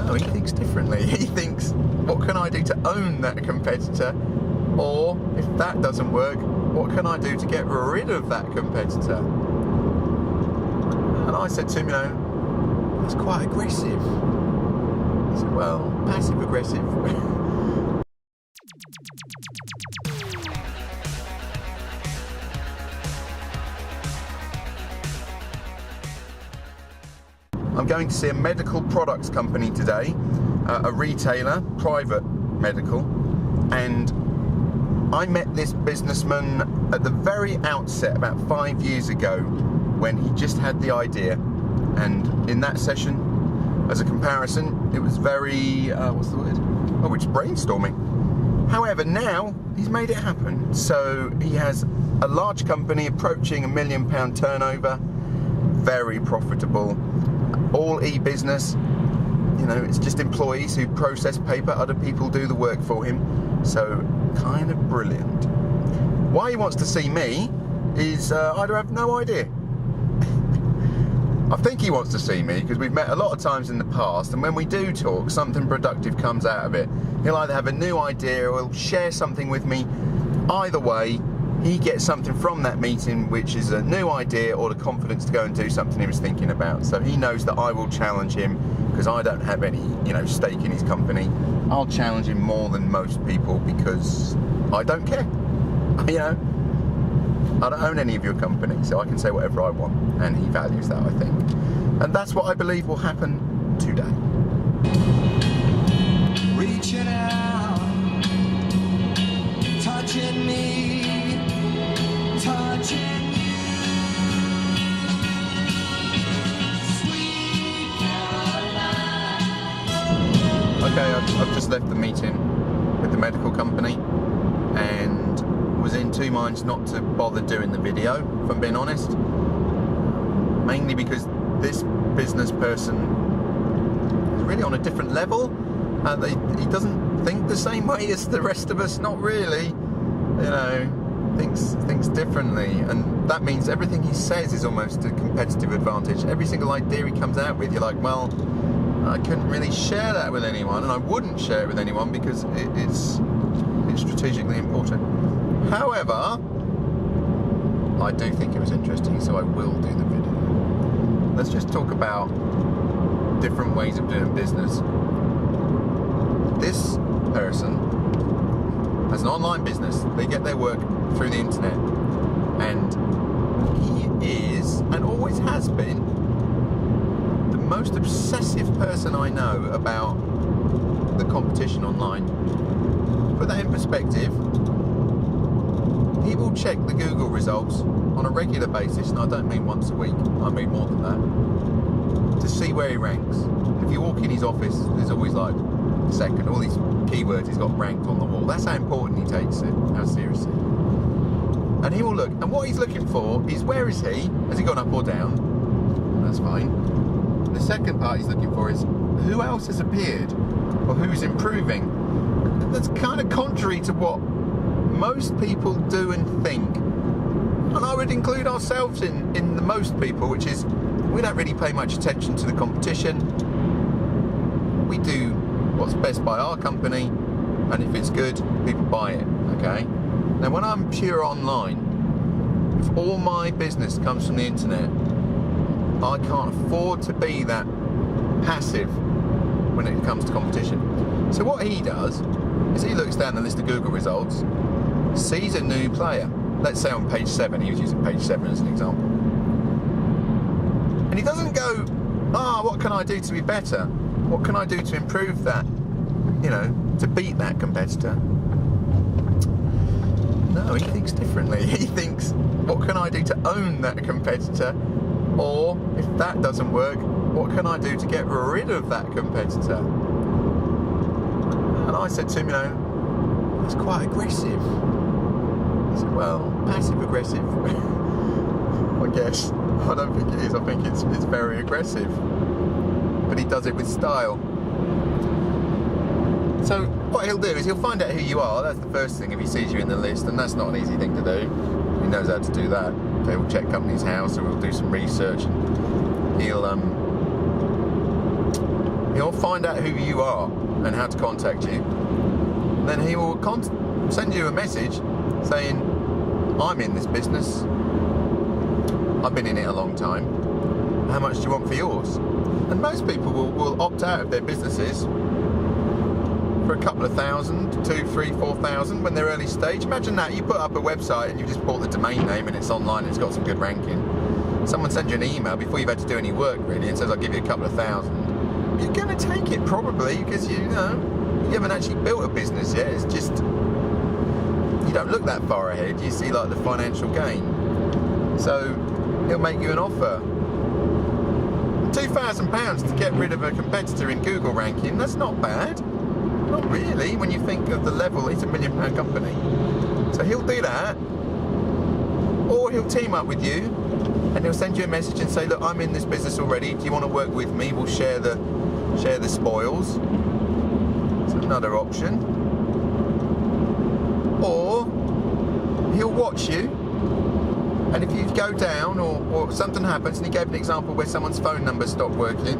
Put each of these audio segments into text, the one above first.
No, he thinks differently. He thinks, what can I do to own that competitor? Or, if that doesn't work, what can I do to get rid of that competitor? And I said to him, that's quite aggressive. He said, well, passive aggressive. I'm going to see a medical products company today, a retailer, private medical, and I met this businessman at the very outset about 5 years ago when he just had the idea, and in that session, as a comparison, it was very, what's the word? Oh, it's brainstorming. However, now he's made it happen. So he has a large company approaching £1 million turnover, very profitable, all e-business. It's just employees who process paper, other people do the work for him. So kind of brilliant. Why he wants to see me is I have no idea. I think he wants to see me because we've met a lot of times in the past, and when we do talk, something productive comes out of it. He'll either have a new idea or he'll share something with me. Either way, he gets something from that meeting, which is a new idea or the confidence to go and do something he was thinking about. So he knows that I will challenge him because I don't have any, stake in his company. I'll challenge him more than most people because I don't care. I don't own any of your company, so I can say whatever I want, and he values that, I think. And that's what I believe will happen today. Reaching out, touching me, touching you. Sweet Caroline. Okay, I've just left the meeting with the medical company and was in two minds not to bother doing the video, if I'm being honest. Mainly because this business person is really on a different level. He doesn't think the same way as the rest of us, not really. Thinks differently, and that means everything he says is almost a competitive advantage. Every single idea he comes out with, you're like, well, I couldn't really share that with anyone, and I wouldn't share it with anyone because it's strategically important. However, I do think it was interesting, so I will do the video. Let's just talk about different ways of doing business. This person has an online business. They get their work through the internet, and he is, and always has been, the most obsessive person I know about the competition online. Put that in perspective. He will check the Google results on a regular basis, and I don't mean once a week, I mean more than that, to see where he ranks. If you walk in his office, there's always like second, all these keywords he's got ranked on the wall. That's how important he takes it, how seriously. And he will look, and what he's looking for is, where is he? Has he gone up or down? That's fine. And the second part he's looking for is, who else has appeared? Or who's improving? That's kind of contrary to what most people do and think, and I would include ourselves in the most people, which is we don't really pay much attention to the competition. We do what's best by our company, and if it's good, people buy it. Okay. Now, when I'm pure online, if all my business comes from the internet, I can't afford to be that passive when it comes to competition. So what he does is he looks down the list of Google results, sees a new player, let's say on page 7, he was using page 7 as an example, and he doesn't go, what can I do to be better? What can I do to improve that, to beat that competitor? No, he thinks differently. He thinks, what can I do to own that competitor? Or, if that doesn't work, what can I do to get rid of that competitor? And I said to him, that's quite aggressive. He said, well, passive aggressive. I guess. I don't think it is. I think it's very aggressive. But he does it with style. So what he'll do is he'll find out who you are. That's the first thing if he sees you in the list, and that's not an easy thing to do. He knows how to do that. So he'll check company's house, or he'll do some research, and he'll He'll find out who you are and how to contact you. Then he will send you a message saying, I'm in this business. I've been in it a long time. How much do you want for yours? And most people will opt out of their businesses for a couple of thousand, 2, 3, 4,000 when they're early stage. Imagine that, you put up a website and you just bought the domain name and it's online and it's got some good ranking. Someone sends you an email before you've had to do any work really and says, I'll give you a couple of thousand. You're going to take it probably because you haven't actually built a business yet. It's just, you don't look that far ahead. You see like the financial gain. So he'll make you an offer. £2,000 to get rid of a competitor in Google ranking, that's not bad. Not really, when you think of the level, it's £1 million company. So he'll do that, or he'll team up with you, and he'll send you a message and say, look, I'm in this business already, do you want to work with me? We'll share the spoils. It's another option. Or he'll watch you, and if you go down or something happens, and he gave an example where someone's phone number stopped working,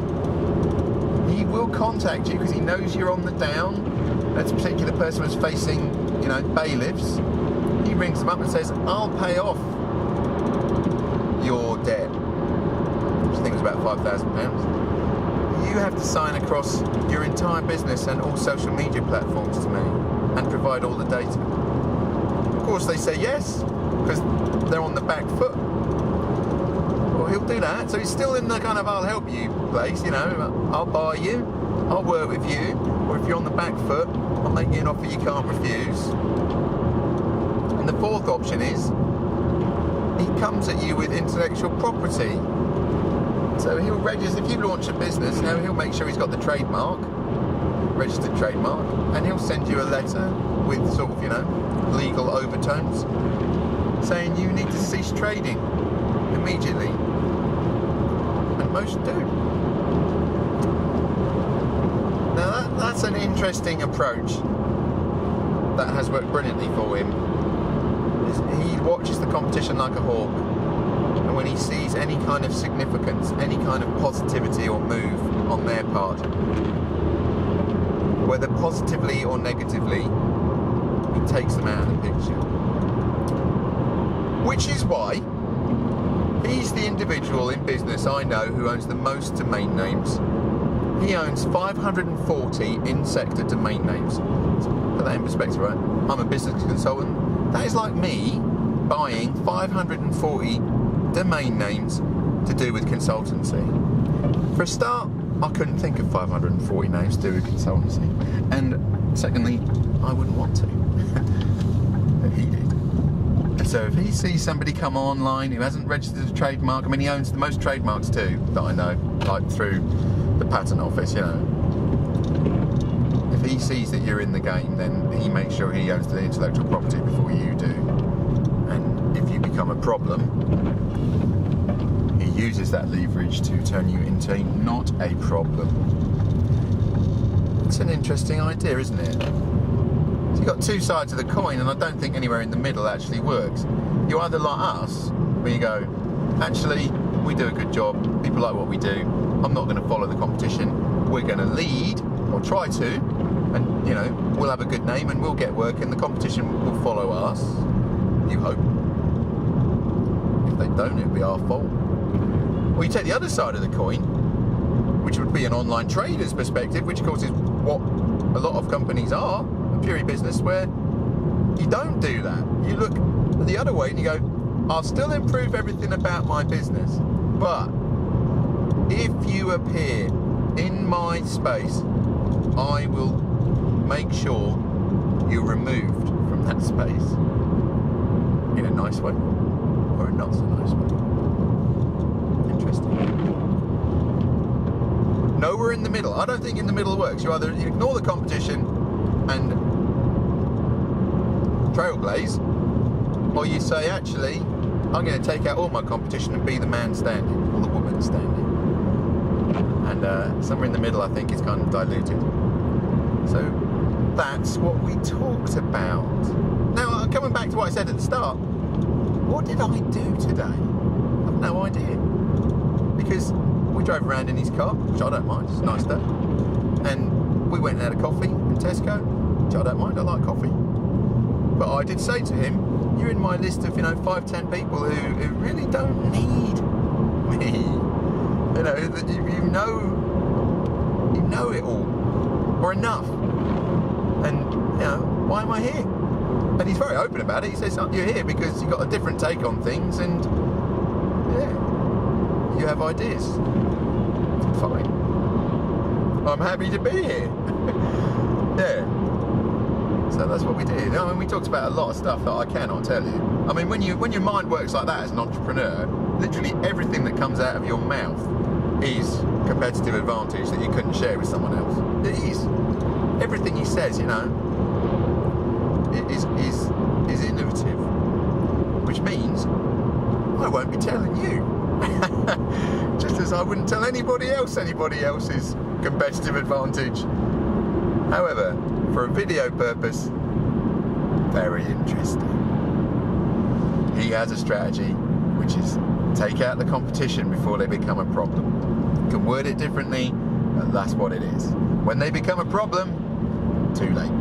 he will contact you because he knows you're on the down. That particular person was facing, bailiffs. He rings them up and says, I'll pay off your debt, which I think was about £5,000. You have to sign across your entire business and all social media platforms to me and provide all the data. Of course they say yes, because they're on the back foot. Well, he'll do that. So he's still in the kind of I'll help you place, I'll buy you, I'll work with you, or if you're on the back foot, I'll make you an offer you can't refuse. And the fourth option is he comes at you with intellectual property. So he'll register, if you launch a business, he'll make sure he's got the trademark, registered trademark, and he'll send you a letter with sort of, legal overtones saying you need to cease trading immediately. And most do. Now that's an interesting approach that has worked brilliantly for him. He watches the competition like a hawk, and when he sees any kind of significance, any kind of positivity or move on their part, whether positively or negatively, he takes them out of the picture. Which is why he's the individual in business I know who owns the most domain names. He owns 540 in-sector domain names. Put that in perspective, right? I'm a business consultant. That is like me buying 540 domain names to do with consultancy. For a start, I couldn't think of 540 names to do with consultancy. And secondly, I wouldn't want to. But he did. And so if he sees somebody come online who hasn't registered a trademark, he owns the most trademarks too, that I know, like through the patent office, If he sees that you're in the game, then he makes sure he owns the intellectual property before you do. And if you become a problem, he uses that leverage to turn you into not a problem. It's an interesting idea, isn't it? So you've got two sides of the coin, and I don't think anywhere in the middle actually works. You're either like us, where you go, actually, we do a good job, people like what we do, I'm not going to follow the competition, we're going to lead, or try to, and, we'll have a good name and we'll get work, and the competition will follow us, you hope. If they don't, it'll be our fault. Or you take the other side of the coin, which would be an online trader's perspective, which of course is what a lot of companies are, a pure business, where you don't do that. You look the other way and you go, I'll still improve everything about my business, but if you appear in my space, I will make sure you're removed from that space in a nice way or a not so nice way. Interesting. Nowhere in the middle. I don't think in the middle works. You ignore the competition and trailblaze, or you say, actually, I'm going to take out all my competition and be the man standing, or the woman standing. And somewhere in the middle, I think, is kind of diluted. So that's what we talked about. Now, coming back to what I said at the start, what did I do today? I have no idea. Because we drove around in his car, which I don't mind, it's a nice day. And we went and had a coffee in Tesco, which I don't mind, I like coffee. But I did say to him, you're in my list of, 5-10 people who really don't need me. That you know it all, or enough. And, why am I here? And he's very open about it. He says, you're here because you've got a different take on things and, you have ideas. Fine. I'm happy to be here. Yeah. So that's what we did. We talked about a lot of stuff that I cannot tell you. When your mind works like that as an entrepreneur, literally everything that comes out of your mouth is competitive advantage that you couldn't share with someone else. It is. Everything he says, is innovative, which means I won't be telling you. Just as I wouldn't tell anybody else's competitive advantage. However, for a video purpose, very interesting. He has a strategy, which is take out the competition before they become a problem. You can word it differently, but that's what it is. When they become a problem, too late.